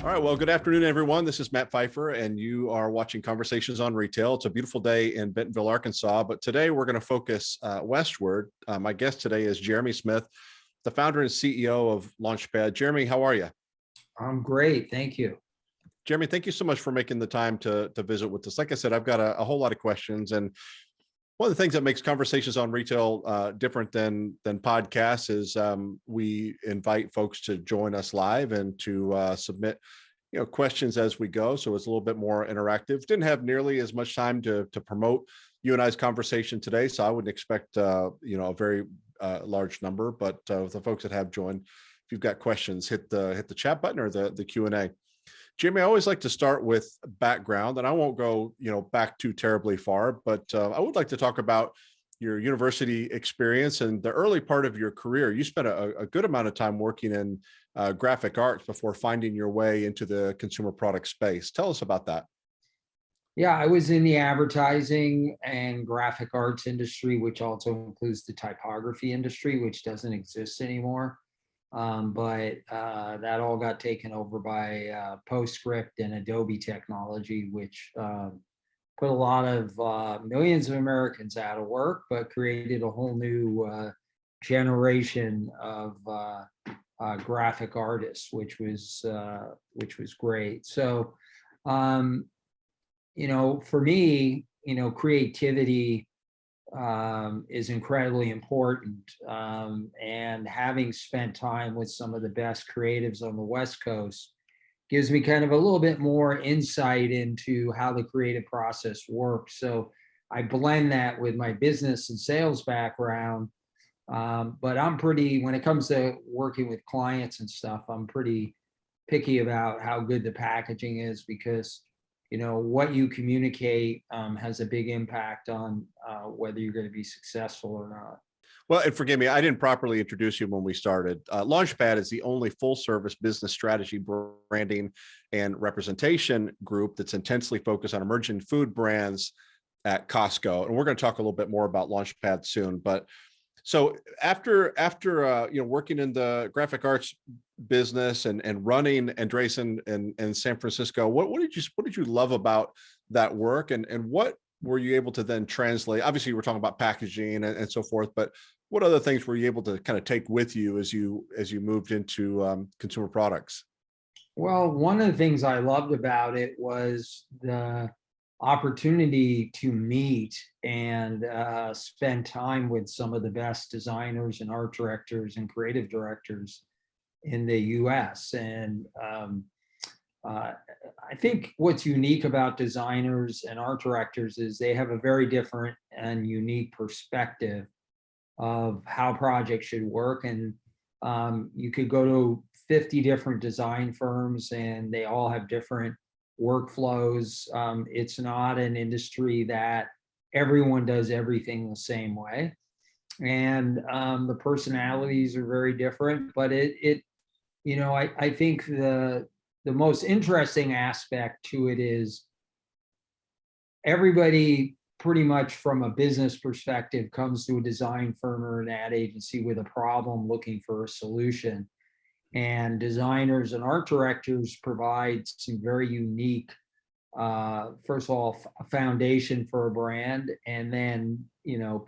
All right. Well, good afternoon, everyone. This is Matt Pfeiffer, and you are watching Conversations on Retail. It's a beautiful day in Bentonville, Arkansas, but today we're going to focus westward. My guest today is Jeremy Smith, the founder and CEO of LaunchPad. Jeremy, how are you? I'm great. Thank you. Jeremy, thank you so much for making the time to visit with us. Like I said, I've got a whole lot of questions, and one of the things that makes Conversations on Retail different than podcasts is we invite folks to join us live and to submit questions as we go. So it's a little bit more interactive. Didn't have nearly as much time to promote you and I's conversation today, so I wouldn't expect a very large number. But the folks that have joined, if you've got questions, hit the chat button or the Q&A. Jimmy, I always like to start with background, and I won't go, back too terribly far, but I would like to talk about your university experience and the early part of your career. You spent a good amount of time working in graphic arts before finding your way into the consumer product space. Tell us about that. Yeah, I was in the advertising and graphic arts industry, which also includes the typography industry, which doesn't exist anymore. But that all got taken over by PostScript and Adobe technology, which put a lot of millions of Americans out of work, but created a whole new generation of graphic artists, which was great. So, for me, creativity is incredibly important. And having spent time with some of the best creatives on the West Coast gives me kind of a little bit more insight into how the creative process works. So I blend that with my business and sales background. But when it comes to working with clients and stuff, I'm pretty picky about how good the packaging is, because what you communicate has a big impact on whether you're going to be successful or not. Well, and forgive me, I didn't properly introduce you when we started. LaunchPad is the only full-service business strategy, branding, and representation group that's intensely focused on emerging food brands at Costco. And we're going to talk a little bit more about LaunchPad soon. But so after working in the graphic arts business and running Andreessen in San Francisco, what did you love about that work, and what were you able to then translate? Obviously, we're talking about packaging and so forth, but what other things were you able to kind of take with you as you moved into consumer products? Well, one of the things I loved about it was the opportunity to meet and spend time with some of the best designers and art directors and creative directors in the US. And I think what's unique about designers and art directors is they have a very different and unique perspective of how projects should work. And you could go to 50 different design firms and they all have different workflows. It's not an industry that everyone does everything the same way. And the personalities are very different, but I think the most interesting aspect to it is everybody pretty much from a business perspective comes to a design firm or an ad agency with a problem looking for a solution. And designers and art directors provide some very unique, first of all, a foundation for a brand, and then,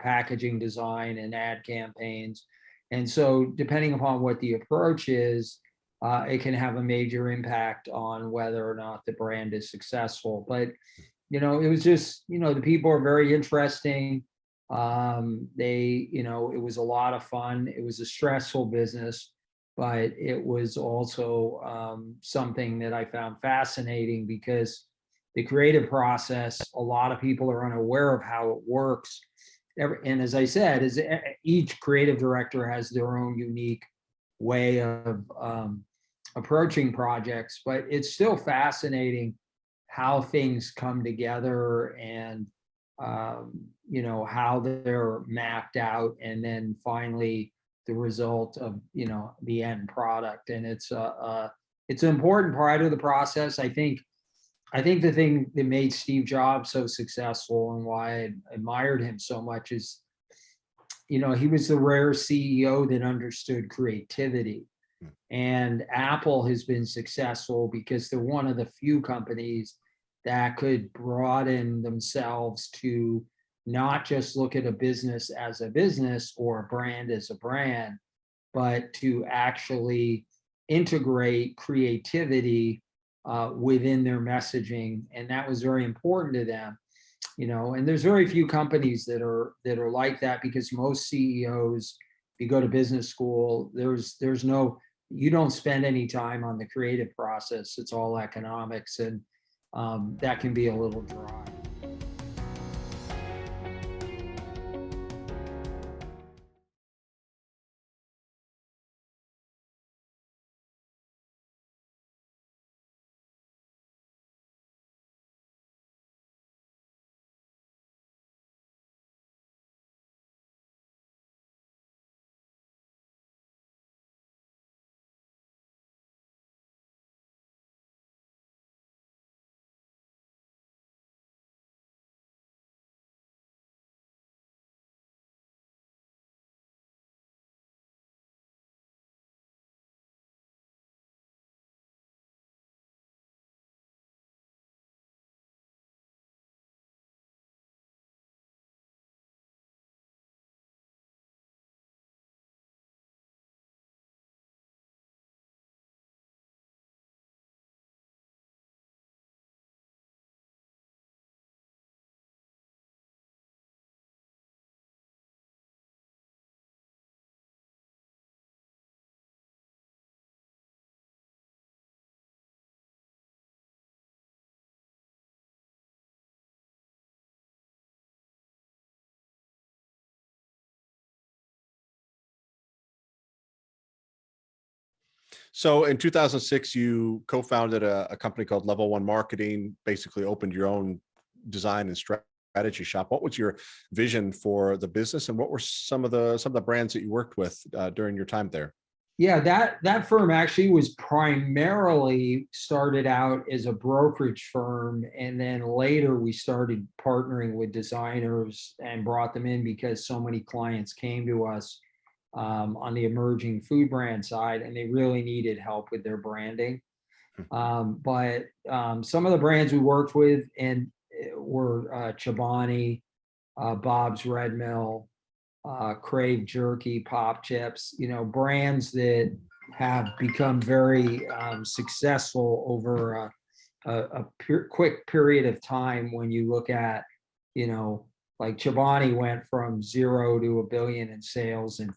packaging design and ad campaigns. And so depending upon what the approach is, it can have a major impact on whether or not the brand is successful. But it was just, the people are very interesting. It was a lot of fun. It was a stressful business, but it was also something that I found fascinating, because the creative process, a lot of people are unaware of how it works. And as I said, each creative director has their own unique way of approaching projects, but it's still fascinating how things come together and how they're mapped out, and then finally the result of the end product. And it's an important part of the process. I think the thing that made Steve Jobs so successful and why I admired him so much is he was the rare CEO that understood creativity. And Apple has been successful because they're one of the few companies that could broaden themselves to not just look at a business as a business or a brand as a brand, but to actually integrate creativity within their messaging. And that was very important to them. And there's very few companies that are like that, because most CEOs, if you go to business school, there's no, you don't spend any time on the creative process. It's all economics, and that can be a little dry. So in 2006, you co-founded a company called Level One Marketing, basically opened your own design and strategy shop. What was your vision for the business, and what were some of the brands that you worked with during your time there? Yeah, that firm actually was primarily started out as a brokerage firm, and then later we started partnering with designers and brought them in because so many clients came to us on the emerging food brand side, and they really needed help with their branding. But some of the brands we worked with and were Chobani, Bob's Red Mill, Crave Jerky, Pop Chips, brands that have become very successful over a quick period of time. When you look at, like Chobani went from 0 to $1 billion in sales in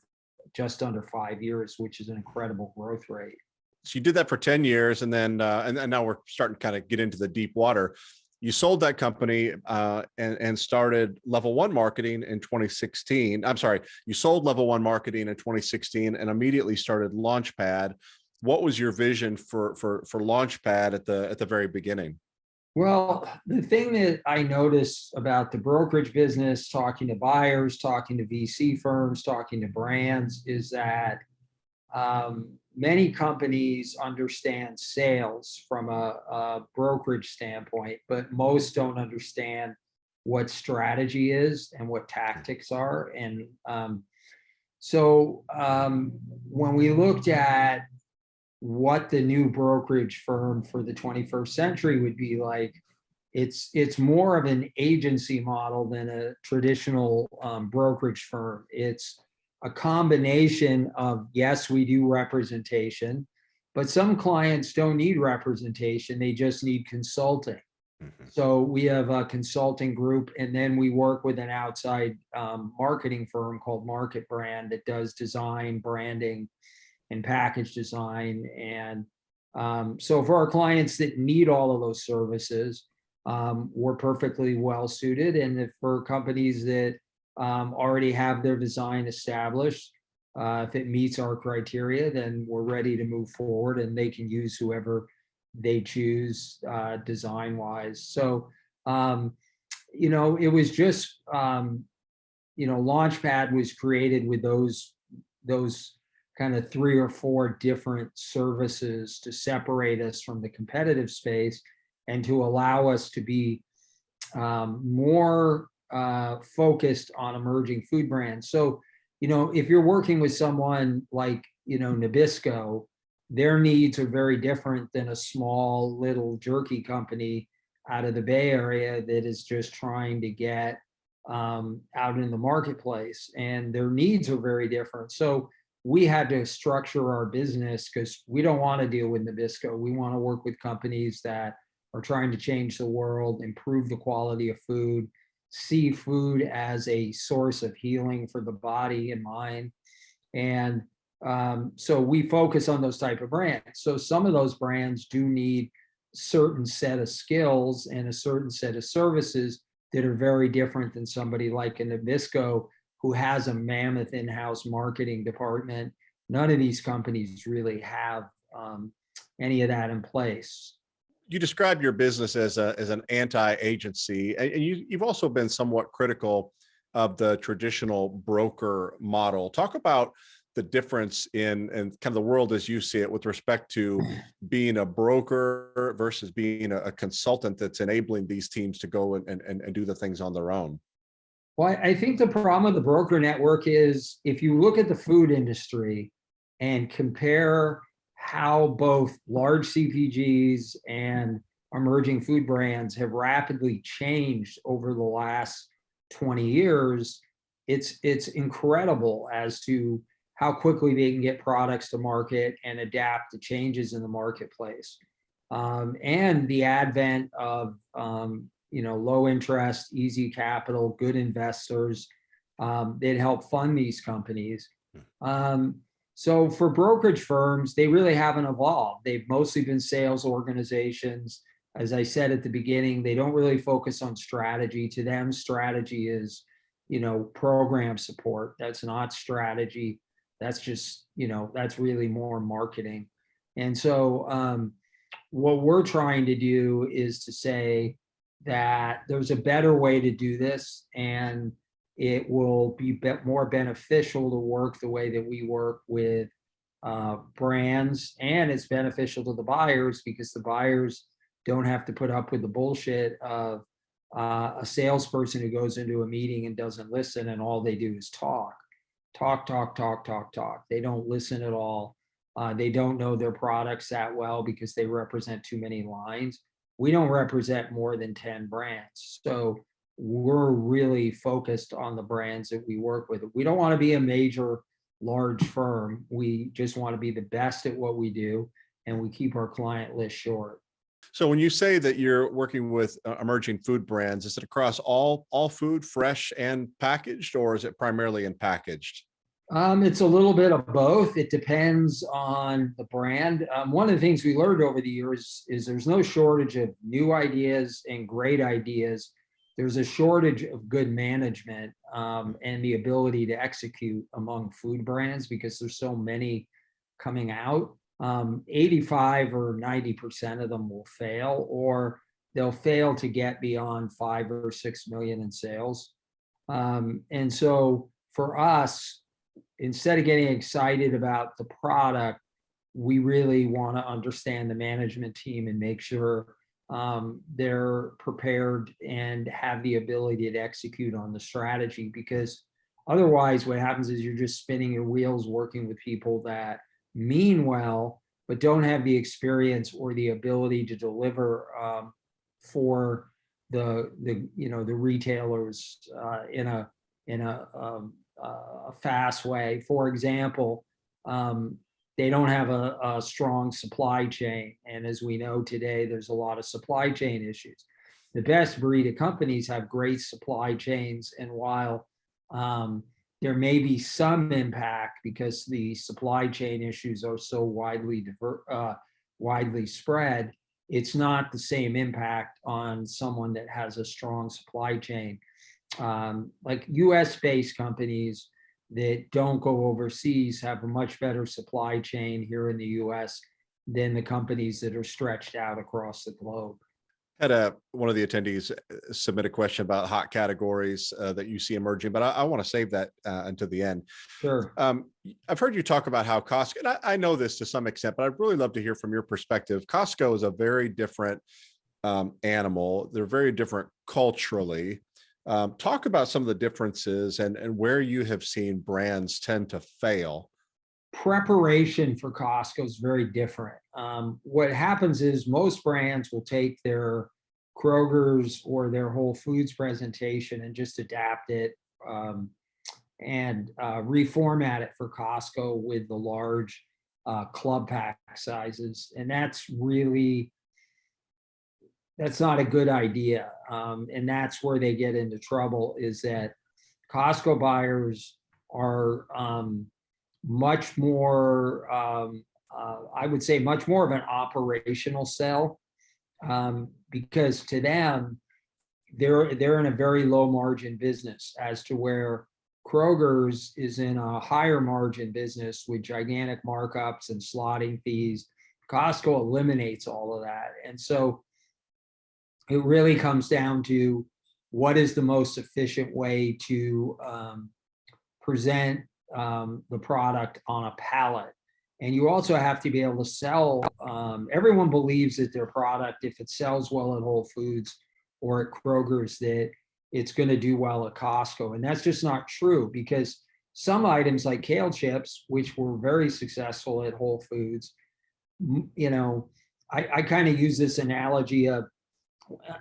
just under 5 years, which is an incredible growth rate. So you did that for 10 years, and then and now we're starting to kind of get into the deep water. You sold that company and started Level One Marketing in 2016. I'm sorry, you sold Level One Marketing in 2016 and immediately started LaunchPad. What was your vision for LaunchPad at the very beginning? Well, the thing that I noticed about the brokerage business, talking to buyers, talking to VC firms, talking to brands, is that many companies understand sales from a brokerage standpoint, but most don't understand what strategy is and what tactics are. And when we looked at what the new brokerage firm for the 21st century would be like, it's more of an agency model than a traditional brokerage firm. It's a combination of, yes, we do representation, but some clients don't need representation, they just need consulting. So we have a consulting group, and then we work with an outside marketing firm called Market Brand that does design, branding, and package design. And so for our clients that need all of those services, we're perfectly well suited. And if for companies that already have their design established, if it meets our criteria, then we're ready to move forward, and they can use whoever they choose design wise. So, it was just, LaunchPad was created with those kind of 3 or 4 different services to separate us from the competitive space and to allow us to be more focused on emerging food brands. So, if you're working with someone like, Nabisco, their needs are very different than a small little jerky company out of the Bay Area that is just trying to get out in the marketplace, and their needs are very different. So we had to structure our business because we don't want to deal with Nabisco. We want to work with companies that are trying to change the world, improve the quality of food, see food as a source of healing for the body and mind. And so we focus on those type of brands. So some of those brands do need certain set of skills and a certain set of services that are very different than somebody like a Nabisco who has a mammoth in-house marketing department. None of these companies really have any of that in place. You describe your business as an anti-agency, and you've also been somewhat critical of the traditional broker model. Talk about the difference in kind of the world as you see it with respect to being a broker versus being a consultant that's enabling these teams to go and do the things on their own. Well, I think the problem with the broker network is if you look at the food industry and compare how both large CPGs and emerging food brands have rapidly changed over the last 20 years, it's incredible as to how quickly they can get products to market and adapt to changes in the marketplace. And the advent of low interest, easy capital, good investors that help fund these companies. So for brokerage firms, they really haven't evolved. They've mostly been sales organizations. As I said at the beginning, they don't really focus on strategy. To them, strategy is, program support. That's not strategy. That's just, that's really more marketing. And so what we're trying to do is to say that there's a better way to do this, and it will be more beneficial to work the way that we work with brands, and it's beneficial to the buyers because the buyers don't have to put up with the bullshit of a salesperson who goes into a meeting and doesn't listen, and all they do is talk. They don't listen at all. They don't know their products that well because they represent too many lines. We don't represent more than 10 brands. So we're really focused on the brands that we work with. We don't want to be a major, large firm. We just want to be the best at what we do, and we keep our client list short. So when you say that you're working with emerging food brands, is it across all food, fresh and packaged, or is it primarily in packaged? It's a little bit of both. It depends on the brand. One of the things we learned over the years is there's no shortage of new ideas and great ideas. There's a shortage of good management and the ability to execute among food brands because there's so many coming out. 85 or 90% of them will fail, or they'll fail to get beyond 5 or 6 million in sales. And so for us, instead of getting excited about the product, we really want to understand the management team and make sure they're prepared and have the ability to execute on the strategy, because otherwise what happens is you're just spinning your wheels working with people that mean well but don't have the experience or the ability to deliver for the retailers in a fast way. For example, they don't have a strong supply chain, and as we know today, there's a lot of supply chain issues. The best breed of companies have great supply chains, and while there may be some impact because the supply chain issues are so widely spread, it's not the same impact on someone that has a strong supply chain. Like US-based companies that don't go overseas have a much better supply chain here in the US than the companies that are stretched out across the globe. Had one of the attendees submit a question about hot categories that you see emerging, but I want to save that until the end. Sure. I've heard you talk about how Costco, and I know this to some extent, but I'd really love to hear from your perspective. Costco is a very different animal. They're very different culturally. Talk about some of the differences and where you have seen brands tend to fail preparation for Costco is very different. What happens is most brands will take their Kroger's or their Whole Foods presentation and just adapt it, and reformat it for Costco with the large club pack sizes. And that's not a good idea. And that's where they get into trouble, is that Costco buyers are much more, I would say, much more of an operational sell, because to them, they're in a very low margin business, as to where Kroger's is in a higher margin business with gigantic markups and slotting fees. Costco eliminates all of that. And so it really comes down to what is the most efficient way to present the product on a pallet. And you also have to be able to sell. Everyone believes that their product, if it sells well at Whole Foods or at Kroger's, that it's going to do well at Costco. And that's just not true, because some items like kale chips, which were very successful at Whole Foods, I kind of use this analogy of,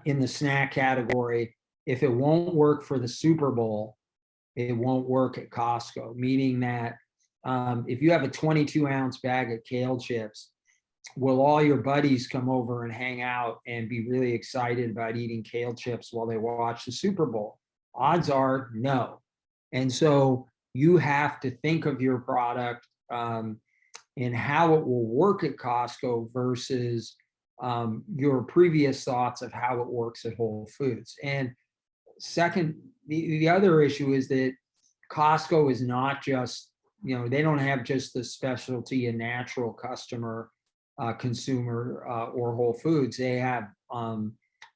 in the snack category, if it won't work for the Super Bowl, it won't work at Costco. Meaning that if you have a 22-ounce bag of kale chips, will all your buddies come over and hang out and be really excited about eating kale chips while they watch the Super Bowl? Odds are no. And so you have to think of your product and how it will work at Costco versus your previous thoughts of how it works at Whole Foods. And second, the other issue is that Costco is not just, they don't have just the specialty and natural customer, consumer, or Whole Foods. They have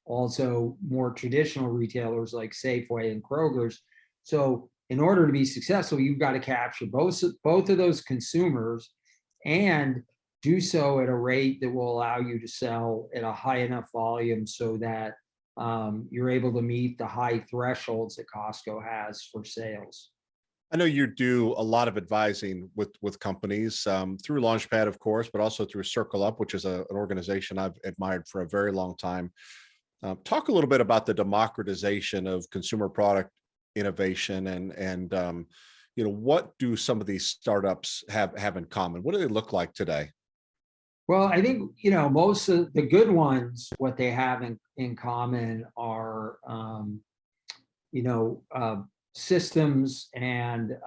also more traditional retailers like Safeway and Kroger's. So in order to be successful, you've got to capture both of those consumers and do so at a rate that will allow you to sell at a high enough volume so that you're able to meet the high thresholds that Costco has for sales. I know you do a lot of advising with companies through LaunchPad, of course, but also through Circle Up, which is an organization I've admired for a very long time. Talk a little bit about the democratization of consumer product innovation, and what do some of these startups have in common? What do they look like today? Well, I think, most of the good ones, what they have in common are, systems and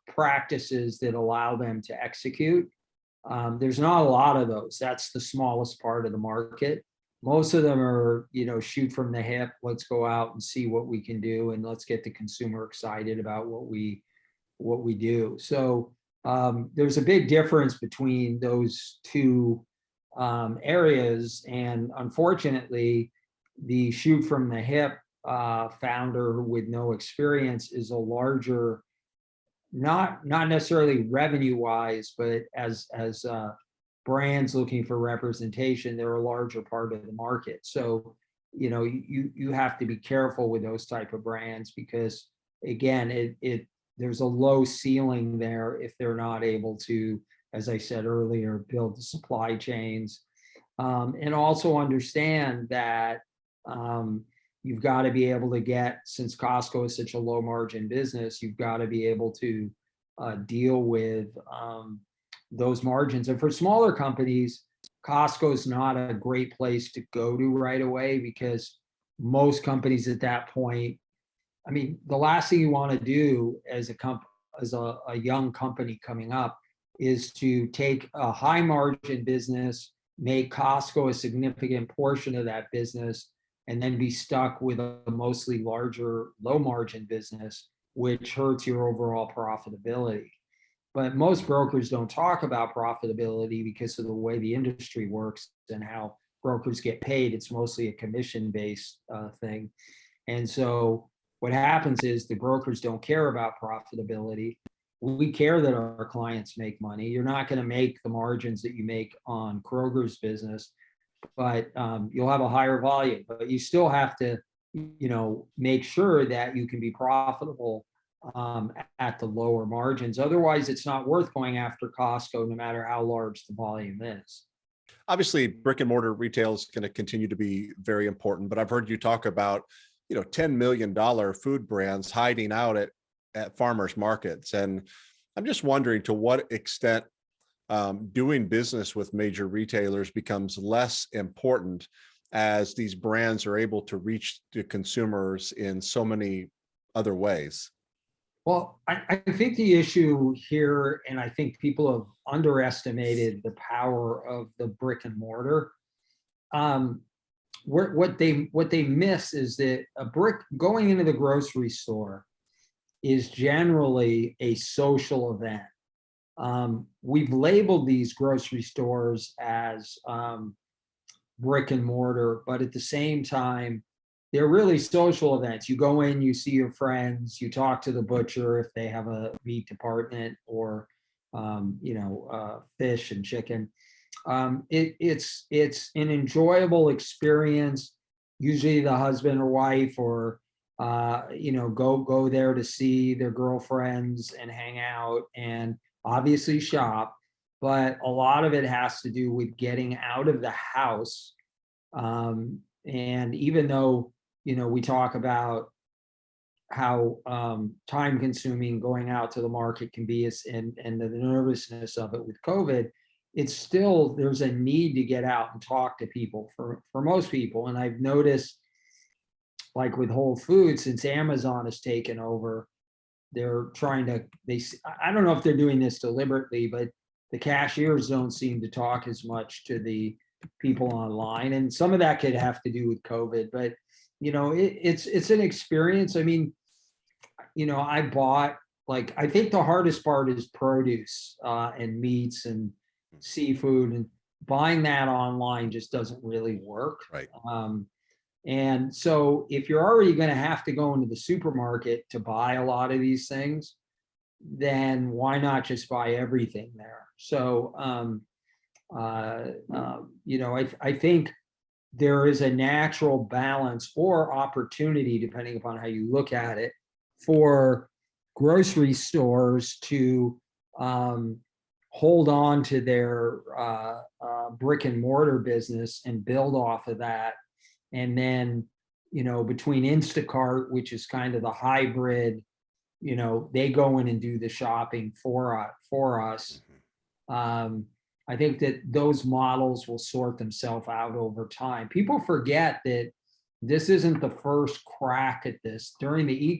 practices that allow them to execute. There's not a lot of those. That's the smallest part of the market. Most of them are, shoot from the hip. Let's go out and see what we can do, and let's get the consumer excited about what we do. So there's a big difference between those two areas, and unfortunately, the shoot from the hip founder with no experience is a larger, not necessarily revenue wise, but as brands looking for representation, they're a larger part of the market. So you have to be careful with those type of brands, because again, there's a low ceiling there if they're not able to, as I said earlier, build the supply chains, and also understand that you've got to be able to get, since Costco is such a low margin business, you've got to be able to deal with those margins. And for smaller companies, Costco is not a great place to go to right away, because most companies at that point, the last thing you want to do as a young company coming up is to take a high margin business, make Costco a significant portion of that business, and then be stuck with a mostly larger, low margin business, which hurts your overall profitability. But most brokers don't talk about profitability because of the way the industry works and how brokers get paid. It's mostly a commission-based thing. And so what happens is the brokers don't care about profitability. We care that our clients make money. You're not going to make the margins that you make on Kroger's business, but you'll have a higher volume. But you still have to, make sure that you can be profitable at the lower margins. Otherwise, it's not worth going after Costco, no matter how large the volume is. Obviously, brick and mortar retail is going to continue to be very important, but I've heard you talk about, $10 million food brands hiding out at farmers markets. And I'm just wondering to what extent doing business with major retailers becomes less important as these brands are able to reach the consumers in so many other ways. Well, I think the issue here, and I think people have underestimated the power of the brick and mortar. Um, what they miss is that a brick going into the grocery store is generally a social event. We've labeled these grocery stores as brick and mortar, but at the same time, they're really social events. You go in, you see your friends, you talk to the butcher if they have a meat department, or fish and chicken. It's an enjoyable experience. Usually, the husband or wife, or go there to see their girlfriends and hang out, and obviously shop. But a lot of it has to do with getting out of the house. And even though we talk about how time consuming going out to the market can be, and the nervousness of it with COVID, it's still, there's a need to get out and talk to people for most people. And I've noticed, like with Whole Foods, since Amazon has taken over, they're trying to, I don't know if they're doing this deliberately, but the cashiers don't seem to talk as much to the people online. And some of that could have to do with COVID, but it's an experience. I mean, I bought, like, I think the hardest part is produce and meats and seafood, and buying that online just doesn't really work. Right. And so if you're already going to have to go into the supermarket to buy a lot of these things, then why not just buy everything there? So, I think there is a natural balance or opportunity, depending upon how you look at it, for grocery stores to hold on to their brick and mortar business and build off of that. And then, between Instacart, which is kind of the hybrid, they go in and do the shopping for us. I think that those models will sort themselves out over time. People forget that this isn't the first crack at this. During the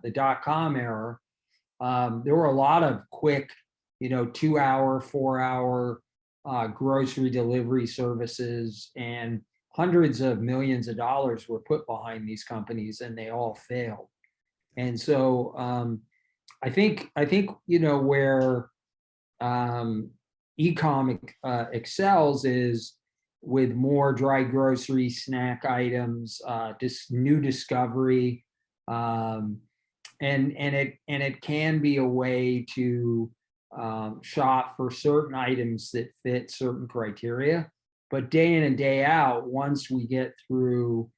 the .com era, there were a lot of quick, 2-hour, 4-hour grocery delivery services, and hundreds of millions of dollars were put behind these companies, and they all failed. And so I think where e-com excels is with more dry grocery, snack items, new discovery, and it can be a way to shop for certain items that fit certain criteria. But day in and day out, once we get through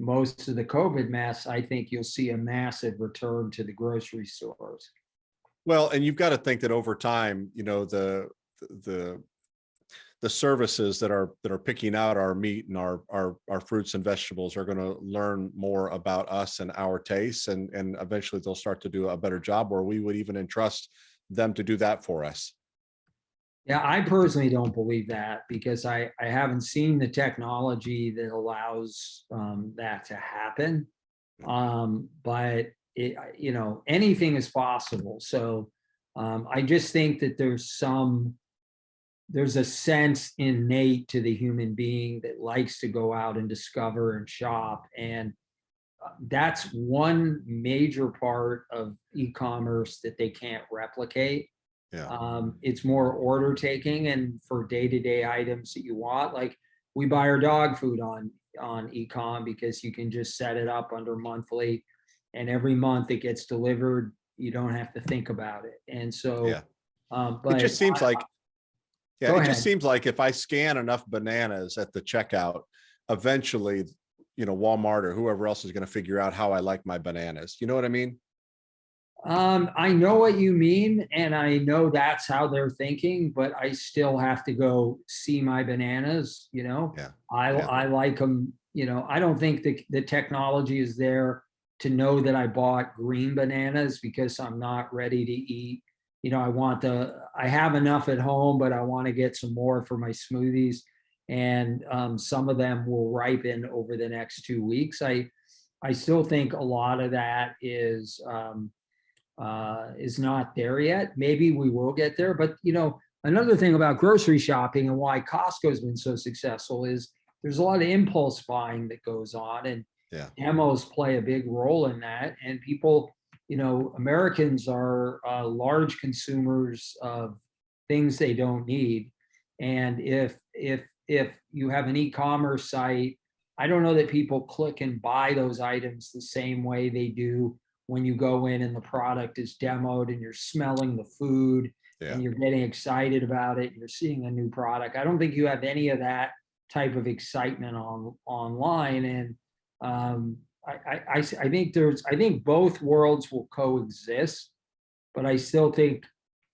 most of the COVID mess, I think you'll see a massive return to the grocery stores. Well, and you've got to think that over time, the services that are picking out our meat and our fruits and vegetables are going to learn more about us and our tastes, and eventually they'll start to do a better job, or we would even entrust them to do that for us. Yeah, I personally don't believe that, because I haven't seen the technology that allows that to happen. But anything is possible. So I just think that there's a sense innate to the human being that likes to go out and discover and shop. And that's one major part of e-commerce that they can't replicate. Yeah. It's more order taking, and for day-to-day items that you want, like we buy our dog food on e-com, because you can just set it up under monthly, and every month it gets delivered. You don't have to think about it. And so, Yeah. but It just seems like, yeah, go it ahead. just seems like if I scan enough bananas at the checkout, eventually, Walmart or whoever else is going to figure out how I like my bananas. You know what I mean? I know what you mean, and I know that's how they're thinking, but I still have to go see my bananas, you know? Yeah. I Yeah. I like them, you know, I don't think the technology is there to know that I bought green bananas because I'm not ready to eat. You know, I have enough at home, but I want to get some more for my smoothies. And some of them will ripen over the next 2 weeks. I still think a lot of that is not there yet. Maybe we will get there. But you know, another thing about grocery shopping and why Costco has been so successful is there's a lot of impulse buying that goes on, and Yeah. demos play a big role in that. And people, you know, Americans are large consumers of things they don't need. And if you have an e-commerce site, I don't know that people click and buy those items the same way they do when you go in and the product is demoed and you're smelling the food Yeah. and you're getting excited about it, you're seeing a new product. I don't think you have any of that type of excitement online. And I think both worlds will coexist, but I still think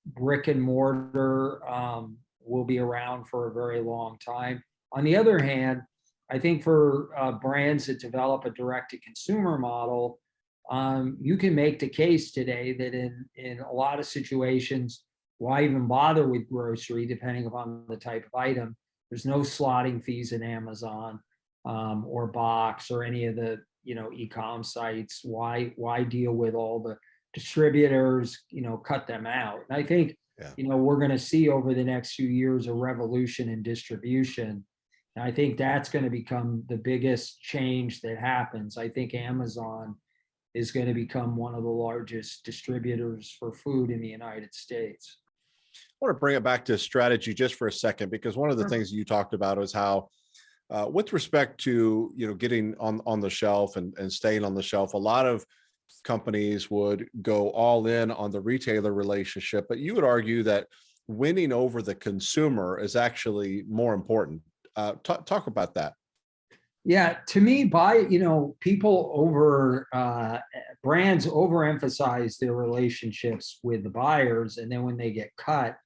brick and mortar will be around for a very long time. On the other hand, I think for brands that develop a direct to consumer model, you can make the case today that in a lot of situations, why even bother with grocery, depending upon the type of item? There's no slotting fees in Amazon or Box or any of the e-com sites. Why deal with all the distributors? Cut them out. And I think Yeah. we're going to see over the next few years a revolution in distribution. And I think that's going to become the biggest change that happens. I think Amazon is going to become one of the largest distributors for food in the United States. I want to bring it back to strategy just for a second, because one of the Sure. things you talked about is how, with respect to getting on the shelf and staying on the shelf, a lot of companies would go all in on the retailer relationship, but you would argue that winning over the consumer is actually more important. Talk about that. Yeah, to me, people brands overemphasize their relationships with the buyers, and then when they get cut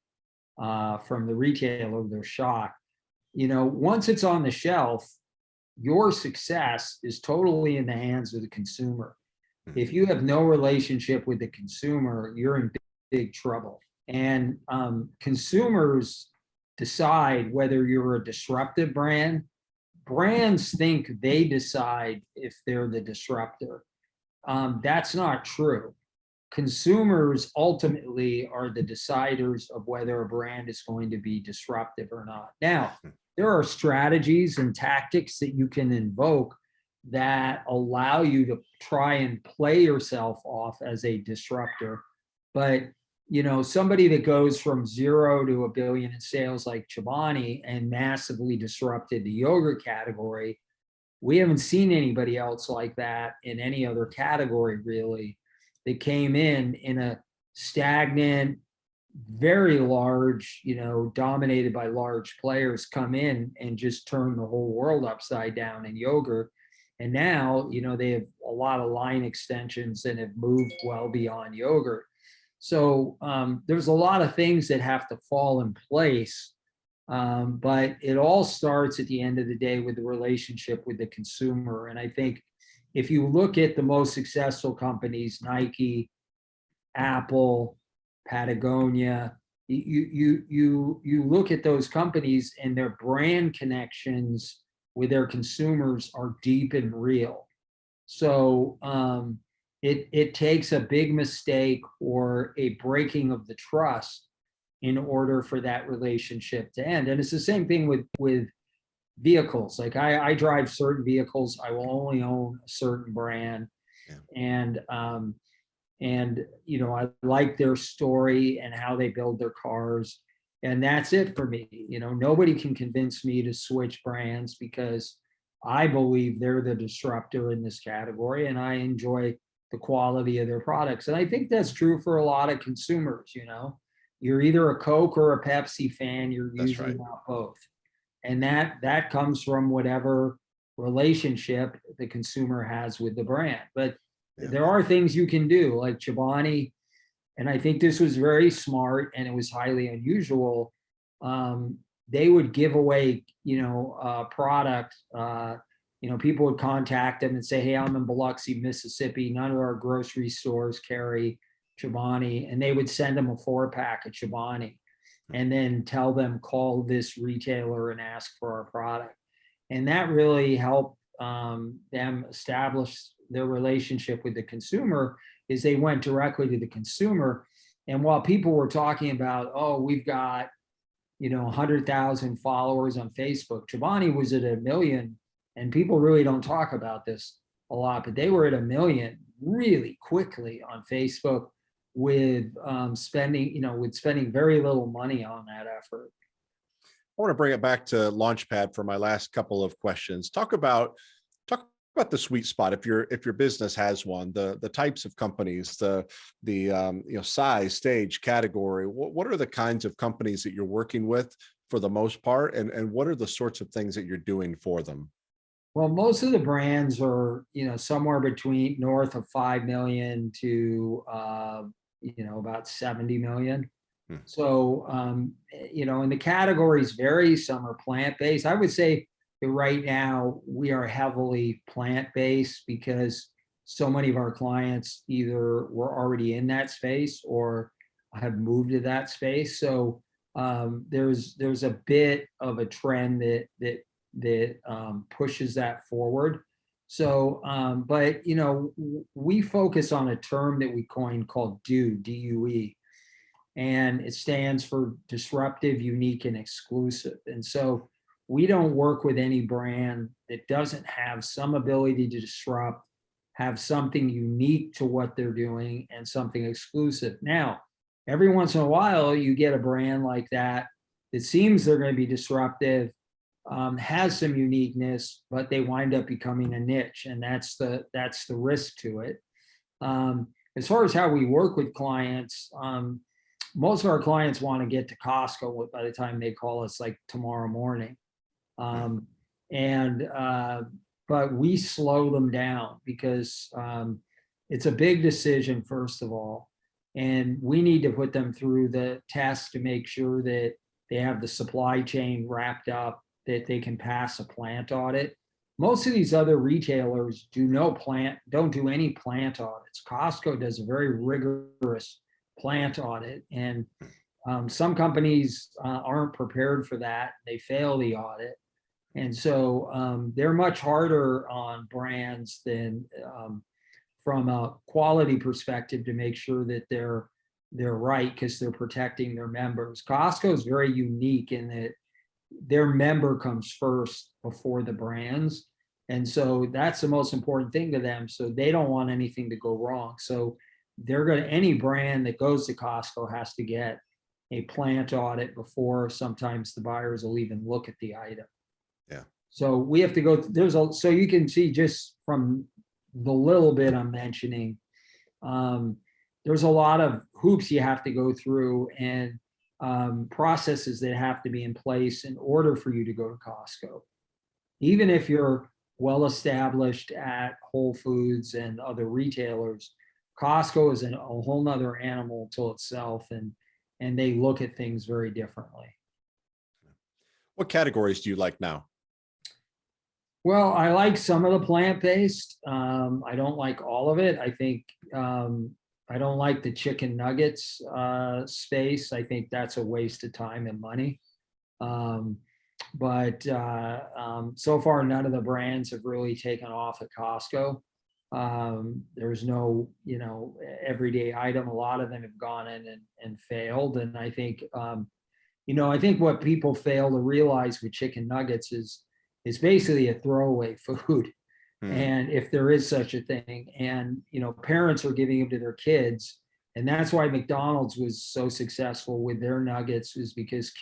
from the retailer, they're shocked. Once it's on the shelf, your success is totally in the hands of the consumer. If you have no relationship with the consumer, you're in big trouble. And consumers decide whether you're a disruptive brand. Brands think they decide if they're the disruptor. That's not true. Consumers ultimately are the deciders of whether a brand is going to be disruptive or not. Now, there are strategies and tactics that you can invoke that allow you to try and play yourself off as a disruptor. But somebody that goes from 0 to $1 billion in sales like Chobani and massively disrupted the yogurt category, we haven't seen anybody else like that in any other category, really. That came in a stagnant, very large, dominated by large players, come in and just turn the whole world upside down in yogurt. And now, they have a lot of line extensions and have moved well beyond yogurt. So there's a lot of things that have to fall in place. But it all starts at the end of the day with the relationship with the consumer. And I think if you look at the most successful companies, Nike, Apple, Patagonia, you look at those companies and their brand connections with their consumers are deep and real. So it takes a big mistake or a breaking of the trust in order for that relationship to end. And it's the same thing with vehicles. Like I drive certain vehicles, I will only own a certain brand. Yeah. And I like their story and how they build their cars. And that's it for me. Nobody can convince me to switch brands because I believe they're the disruptor in this category and I enjoy the quality of their products. And I think that's true for a lot of consumers. You're either a Coke or a Pepsi fan, you're usually not both. And that comes from whatever relationship the consumer has with the brand. But Yeah. there are things you can do like Chobani, and I think this was very smart and it was highly unusual. They would give away, product. People would contact them and say, "Hey, I'm in Biloxi, Mississippi. None of our grocery stores carry Chobani," and they would send them a 4-pack of Chobani, and then tell them call this retailer and ask for our product, and that really helped them establish their relationship with the consumer. Is they went directly to the consumer, and while people were talking about, oh, we've got 100,000 followers on Facebook, Chobani was at 1 million, and people really don't talk about this a lot, but they were at 1 million really quickly on Facebook with spending very little money on that effort. I want to bring it back to LaunchPad for my last couple of questions. Talk about the sweet spot, if your business has one, the types of companies, the size, stage, category. What are the kinds of companies that you're working with for the most part, and what are the sorts of things that you're doing for them? Well, most of the brands are, somewhere between north of 5 million to, about 70 million. Hmm. So, and the categories vary. Some are plant-based. I would say that right now we are heavily plant-based because so many of our clients either were already in that space or have moved to that space. So there's a bit of a trend that pushes that forward. So, but we focus on a term that we coined called DUE, and it stands for disruptive, unique, and exclusive. And so we don't work with any brand that doesn't have some ability to disrupt, have something unique to what they're doing, and something exclusive. Now, every once in a while, you get a brand like that that seems they're going to be disruptive, has some uniqueness, but they wind up becoming a niche, and that's the risk to it. As far as how we work with clients, most of our clients want to get to Costco by the time they call us, like tomorrow morning. But we slow them down because it's a big decision, first of all, and we need to put them through the test to make sure that they have the supply chain wrapped up, that they can pass a plant audit. Most of these other retailers don't do any plant audits. Costco does a very rigorous plant audit, and some companies aren't prepared for that. They fail the audit. And so they're much harder on brands than from a quality perspective to make sure that they're right, because they're protecting their members. Costco is very unique in that their member comes first before the brands. And so that's the most important thing to them. So they don't want anything to go wrong. So any brand that goes to Costco has to get a plant audit before sometimes the buyers will even look at the item. Yeah. So we have to go, so you can see just from the little bit I'm mentioning, there's a lot of hoops you have to go through and processes that have to be in place in order for you to go to Costco. Even if you're well established at Whole Foods and other retailers, Costco is a whole nother animal to itself, and they look at things very differently. What categories do you like now? Well, I like some of the plant-based. I don't like all of it. I think I don't like the chicken nuggets space. I think that's a waste of time and money. But so far, none of the brands have really taken off at Costco. There's no, everyday item. A lot of them have gone in and failed. And I think, I think what people fail to realize with chicken nuggets is it's basically a throwaway food. And if there is such a thing, and parents are giving them to their kids, and that's why McDonald's was so successful with their nuggets, is because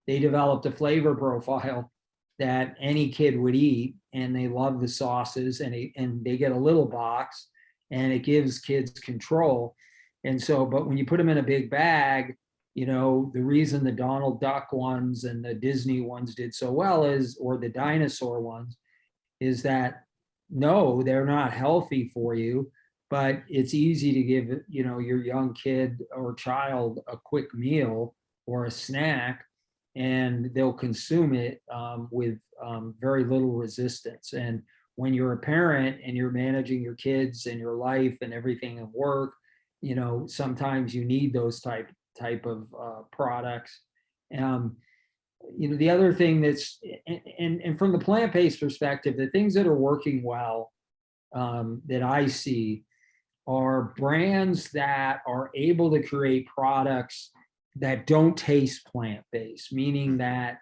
they developed a flavor profile that any kid would eat, and they love the sauces, and they get a little box, and it gives kids control. And so, but when you put them in a big bag, the reason the Donald Duck ones and the Disney ones did so well or the dinosaur ones, is that no, they're not healthy for you. but it's easy to give, your young kid or child a quick meal or a snack, and they'll consume it with very little resistance. And when you're a parent and you're managing your kids and your life and everything at work, sometimes you need those type of products. Um, the other thing that's, and from the plant-based perspective, the things that are working well, that I see, are brands that are able to create products that don't taste plant-based, meaning that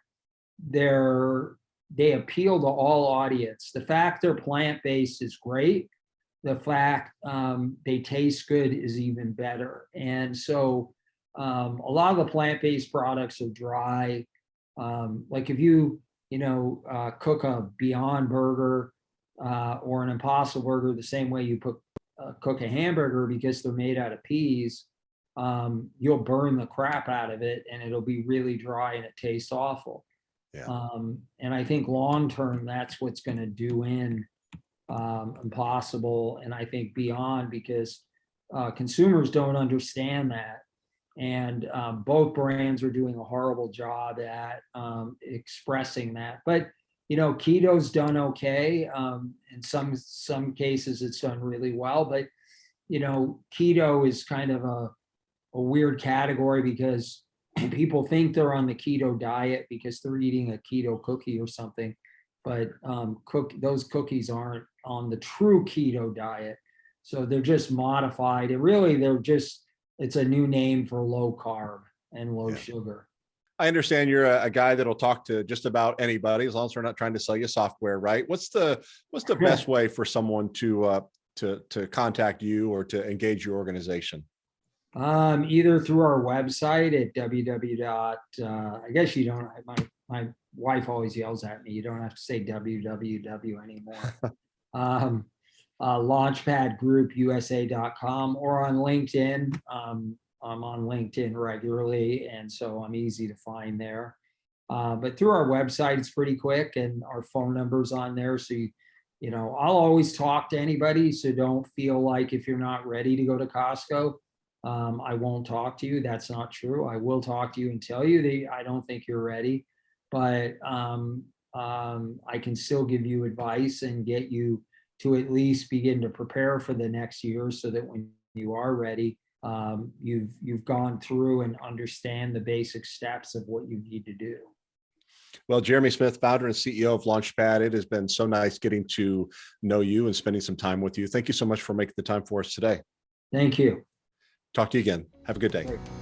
they appeal to all audience. The fact they're plant-based is great. The fact they taste good is even better. And so a lot of the plant-based products are dry. Like if you cook a Beyond Burger or an Impossible Burger the same way you cook a hamburger, because they're made out of peas, you'll burn the crap out of it and it'll be really dry and it tastes awful. Yeah. And I think long term, that's what's going to do in Impossible, and I think Beyond, because consumers don't understand that. And both brands are doing a horrible job at expressing that. But keto's done okay. In some cases, it's done really well. But keto is kind of a weird category, because people think they're on the keto diet because they're eating a keto cookie or something. But those cookies aren't on the true keto diet. So they're just modified. It's a new name for low carb and low sugar. I understand you're a guy that'll talk to just about anybody, as long as they're not trying to sell you software, right? What's the best way for someone to contact you or to engage your organization? Either through our website at I guess you don't. My wife always yells at me. You don't have to say www anymore. LaunchPadGroupUSA.com, or on LinkedIn. I'm on LinkedIn regularly, and so I'm easy to find there. But through our website, it's pretty quick, and our phone number's on there. So I'll always talk to anybody. So don't feel like if you're not ready to go to Costco, I won't talk to you. That's not true. I will talk to you and tell you that I don't think you're ready, but I can still give you advice and get you to at least begin to prepare for the next year, so that when you are ready, you've gone through and understand the basic steps of what you need to do. Well, Jeremy Smith, founder and CEO of LaunchPad, it has been so nice getting to know you and spending some time with you. Thank you so much for making the time for us today. Thank you. Talk to you again. Have a good day. Great.